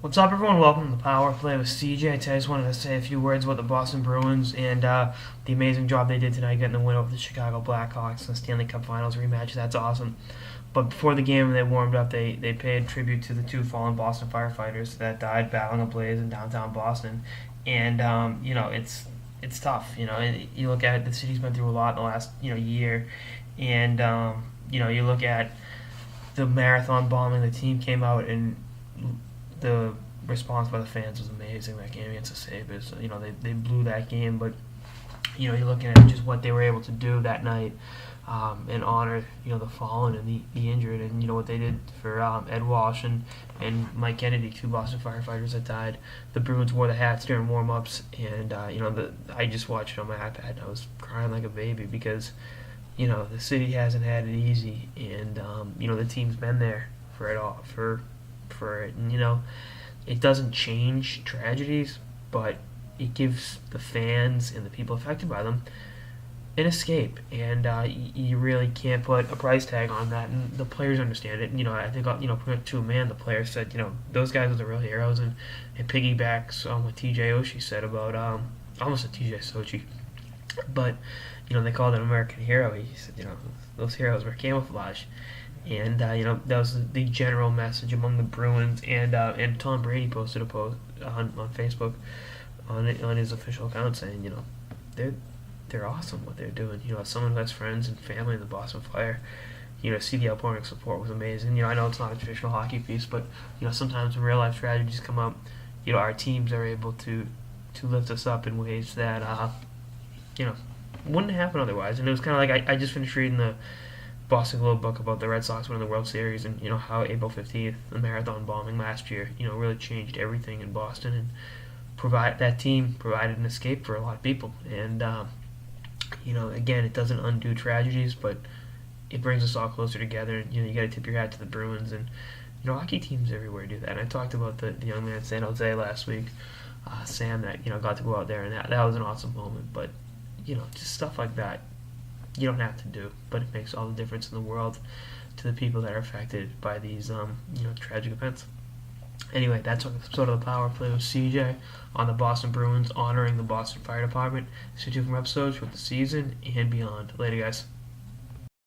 What's up, everyone? Welcome to the Power Play with CJ. Today I just wanted to say a few words about the Boston Bruins and the amazing job they did tonight getting the win over the Chicago Blackhawks in the Stanley Cup Finals rematch. That's awesome. But before the game, when they warmed up, they paid tribute to the two fallen Boston firefighters that died battling a blaze in downtown Boston. And it's tough. And you look at it, the city's been through a lot in the last year, and you look at the marathon bombing. The team came out and the response by the fans was amazing that game against the Sabres. They blew that game, but you're looking at just what they were able to do that night and honor the fallen and the injured, and what they did for Ed Walsh and Mike Kennedy, two Boston firefighters that died. The Bruins wore the hats during warm-ups, and I just watched it on my iPad and I was crying like a baby because the city hasn't had it easy, and the team's been there for it all for it. And it doesn't change tragedies, but it gives the fans and the people affected by them an escape, and you really can't put a price tag on that. And the players understand it. And, I think putting it to a man, the players said those guys are the real heroes, and it piggybacks on what TJ Oshie said about almost a TJ Sochi, but they called an American hero. He said those heroes were camouflage. And that was the general message among the Bruins, and Tom Brady posted a post on Facebook on his official account saying they're awesome what they're doing. As someone who has friends and family in the Boston Fire, see the outpouring of support was amazing. I know it's not a traditional hockey piece, but sometimes when real life tragedies come up, our teams are able to lift us up in ways that wouldn't happen otherwise. And it was kind of like I just finished reading the Boston Globe book about the Red Sox winning the World Series, and how April 15th, the marathon bombing last year, really changed everything in Boston, and that team provided an escape for a lot of people. And again, it doesn't undo tragedies, but it brings us all closer together. And you got to tip your hat to the Bruins, and hockey teams everywhere do that. And I talked about the young man in San Jose last week, Sam, that got to go out there, and that was an awesome moment. But just stuff like that you don't have to do, but it makes all the difference in the world to the people that are affected by these tragic events. Anyway, that's an episode of the Power Play with CJ on the Boston Bruins honoring the Boston Fire Department. Stay tuned for episodes with the season and beyond. Later, guys.